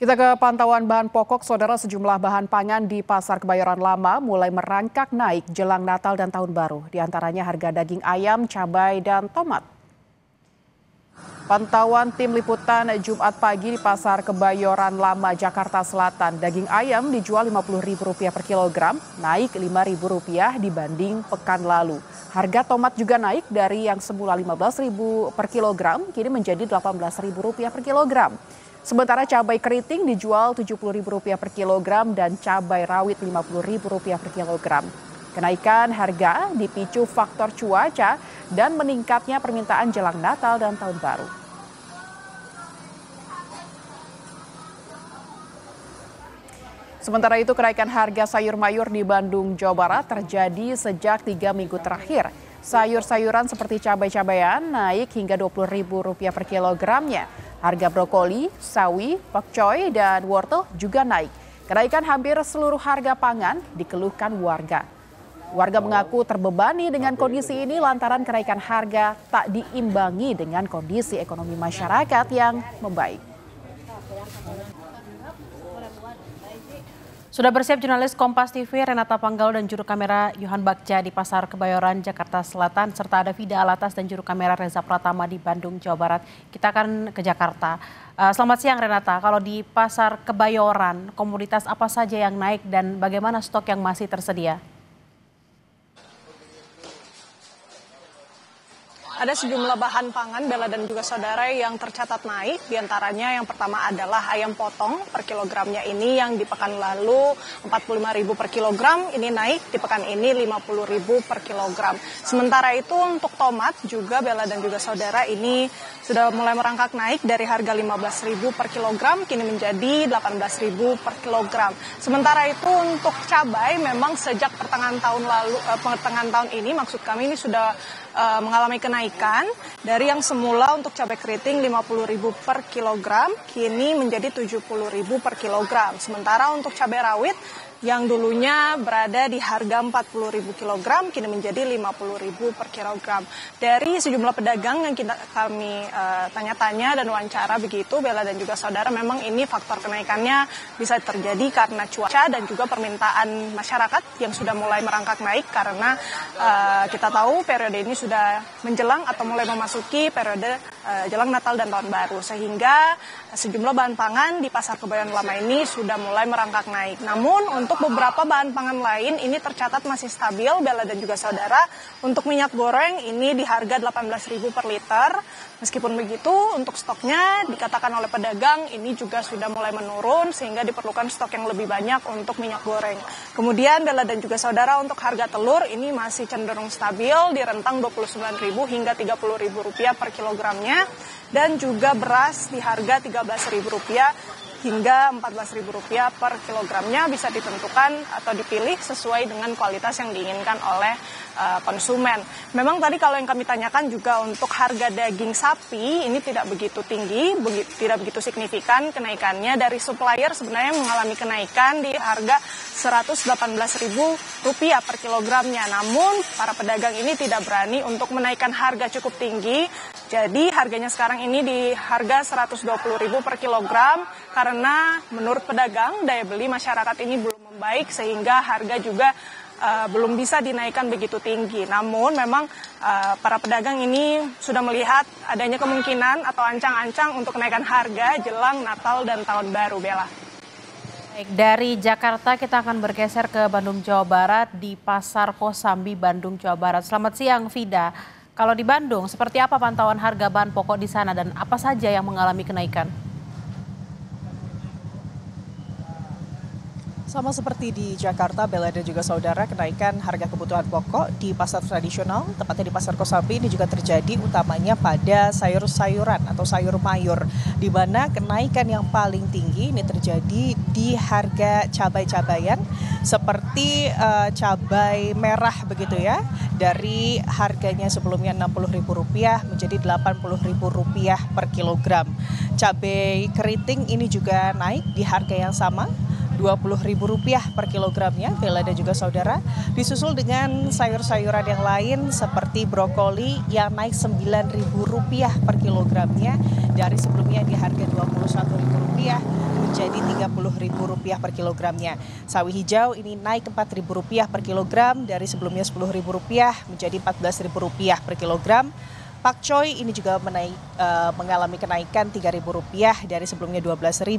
Kita ke pantauan bahan pokok, saudara. Sejumlah bahan pangan di Pasar Kebayoran Lama mulai merangkak naik jelang Natal dan Tahun Baru. Di antaranya harga daging ayam, cabai, dan tomat. Pantauan tim liputan Jumat pagi di Pasar Kebayoran Lama, Jakarta Selatan. Daging ayam dijual Rp50.000 per kilogram, naik Rp5.000 dibanding pekan lalu. Harga tomat juga naik dari yang semula Rp15.000 per kilogram, kini menjadi Rp18.000 per kilogram. Sementara cabai keriting dijual Rp70.000 per kilogram dan cabai rawit Rp50.000 per kilogram. Kenaikan harga dipicu faktor cuaca dan meningkatnya permintaan jelang Natal dan Tahun Baru. Sementara itu, kenaikan harga sayur mayur di Bandung, Jawa Barat terjadi sejak 3 minggu terakhir. Sayur-sayuran seperti cabai-cabean naik hingga Rp20.000 per kilogramnya. Harga brokoli, sawi, pakcoy, dan wortel juga naik. Kenaikan hampir seluruh harga pangan dikeluhkan warga. Warga mengaku terbebani dengan kondisi ini lantaran kenaikan harga tak diimbangi dengan kondisi ekonomi masyarakat yang membaik. Sudah bersiap jurnalis Kompas TV Renata Panggal dan juru kamera Yohan Bagja di Pasar Kebayoran, Jakarta Selatan, serta ada Vida Alatas dan juru kamera Reza Pratama di Bandung, Jawa Barat. Kita akan ke Jakarta. Selamat siang Renata, kalau di Pasar Kebayoran, komoditas apa saja yang naik dan bagaimana stok yang masih tersedia? Ada sejumlah bahan pangan, Bella dan juga saudara, yang tercatat naik. Di antaranya yang pertama adalah ayam potong per kilogramnya ini yang di pekan lalu Rp45.000 per kilogram, ini naik di pekan ini Rp50.000 per kilogram. Sementara itu untuk tomat juga, Bella dan juga saudara, ini sudah mulai merangkak naik dari harga Rp15.000 per kilogram, kini menjadi Rp18.000 per kilogram. Sementara itu untuk cabai memang sejak pertengahan tahun ini, maksud kami ini sudah mengalami kenaikan dari yang semula untuk cabai keriting Rp50.000 per kilogram, kini menjadi Rp70.000 per kilogram. Sementara untuk cabai rawit yang dulunya berada di harga Rp40.000 kilogram, kini menjadi Rp50.000 per kilogram. Dari sejumlah pedagang yang kami tanya-tanya dan wawancara begitu, Bella dan juga saudara, memang ini faktor kenaikannya bisa terjadi karena cuaca dan juga permintaan masyarakat yang sudah mulai merangkak naik karena kita tahu periode ini sudah menjelang atau mulai memasuki periode jelang Natal dan Tahun Baru, sehingga sejumlah bahan pangan di Pasar Kebayoran Lama ini sudah mulai merangkak naik. Namun untuk beberapa bahan pangan lain ini tercatat masih stabil, Bella dan juga saudara. Untuk minyak goreng ini di harga Rp18.000 per liter. Meskipun begitu, untuk stoknya dikatakan oleh pedagang ini juga sudah mulai menurun sehingga diperlukan stok yang lebih banyak untuk minyak goreng. Kemudian Bella dan juga saudara, untuk harga telur ini masih cenderung stabil di rentang Rp29.000 hingga Rp30.000 per kilogramnya, dan juga beras di harga Rp13.000 hingga Rp14.000 per kilogramnya, bisa ditentukan atau dipilih sesuai dengan kualitas yang diinginkan oleh konsumen. Memang tadi kalau yang kami tanyakan juga untuk harga daging sapi ini tidak begitu tinggi, tidak begitu signifikan kenaikannya. Dari supplier sebenarnya mengalami kenaikan di harga Rp118.000 per kilogramnya. Namun para pedagang ini tidak berani untuk menaikkan harga cukup tinggi. Jadi harganya sekarang ini di harga Rp120.000 per kilogram karena menurut pedagang daya beli masyarakat ini belum membaik sehingga harga juga belum bisa dinaikkan begitu tinggi. Namun memang para pedagang ini sudah melihat adanya kemungkinan atau ancang-ancang untuk kenaikan harga jelang Natal dan Tahun Baru, Bella. Baik, dari Jakarta kita akan bergeser ke Bandung, Jawa Barat di Pasar Kosambi, Bandung, Jawa Barat. Selamat siang, Vida. Kalau di Bandung, seperti apa pantauan harga bahan pokok di sana dan apa saja yang mengalami kenaikan? Sama seperti di Jakarta, Bella dan juga saudara, kenaikan harga kebutuhan pokok di pasar tradisional, tepatnya di Pasar Kosambi, ini juga terjadi utamanya pada sayur-sayuran atau sayur mayur, di mana kenaikan yang paling tinggi ini terjadi di harga cabai-cabayan seperti cabai merah begitu ya, dari harganya sebelumnya Rp60.000 menjadi Rp80.000 per kilogram. Cabai keriting ini juga naik di harga yang sama, Rp20.000 per kilogramnya, Bella dan juga saudara. Disusul dengan sayur-sayuran yang lain seperti brokoli yang naik Rp9.000 per kilogramnya, dari sebelumnya di harga Rp21.000 menjadi Rp30.000 per kilogramnya. Sawi hijau ini naik Rp4.000 per kilogram dari sebelumnya Rp10.000 menjadi Rp14.000 per kilogram. Pakcoy ini juga mengalami kenaikan Rp3.000 dari sebelumnya Rp12.000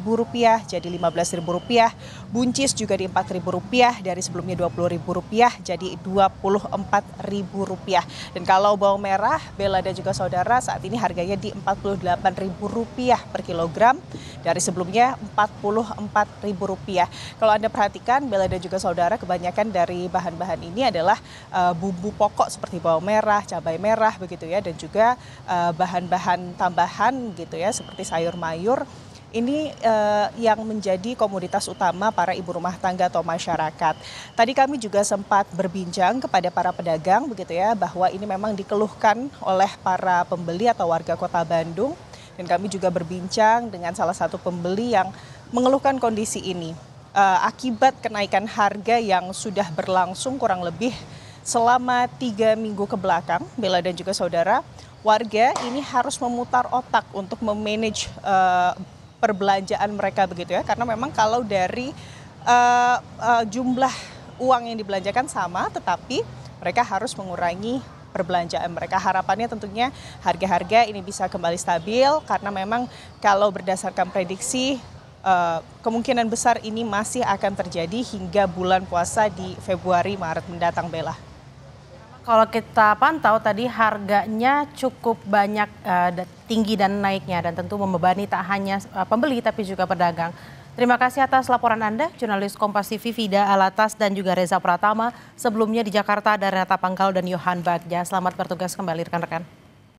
jadi Rp15.000. Buncis juga di Rp4.000 dari sebelumnya Rp20.000 jadi Rp24.000. Dan kalau bawang merah, Bella dan juga saudara, saat ini harganya di Rp48.000 per kilogram dari sebelumnya Rp44.000. Kalau Anda perhatikan, Bella dan juga saudara, kebanyakan dari bahan-bahan ini adalah bumbu pokok seperti bawang merah, cabai merah begitu ya, dan juga bahan-bahan tambahan gitu ya seperti sayur mayur. Ini yang menjadi komoditas utama para ibu rumah tangga atau masyarakat. Tadi kami juga sempat berbincang kepada para pedagang begitu ya, bahwa ini memang dikeluhkan oleh para pembeli atau warga Kota Bandung. Dan kami juga berbincang dengan salah satu pembeli yang mengeluhkan kondisi ini. Akibat kenaikan harga yang sudah berlangsung kurang lebih selama 3 minggu ke belakang, Bella dan juga saudara, warga ini harus memutar otak untuk memanage perbelanjaan mereka begitu ya, karena memang kalau dari jumlah uang yang dibelanjakan sama, tetapi mereka harus mengurangi perbelanjaan mereka. Harapannya tentunya harga-harga ini bisa kembali stabil, karena memang kalau berdasarkan prediksi kemungkinan besar ini masih akan terjadi hingga bulan puasa di Februari-Maret mendatang, Bella. Kalau kita pantau tadi harganya cukup banyak tinggi dan naiknya, dan tentu membebani tak hanya pembeli tapi juga pedagang. Terima kasih atas laporan Anda, jurnalis Kompas TV Vida Alatas dan juga Reza Pratama. Sebelumnya di Jakarta ada Renata Panggal dan Yohan Bagja. Selamat bertugas kembali rekan-rekan.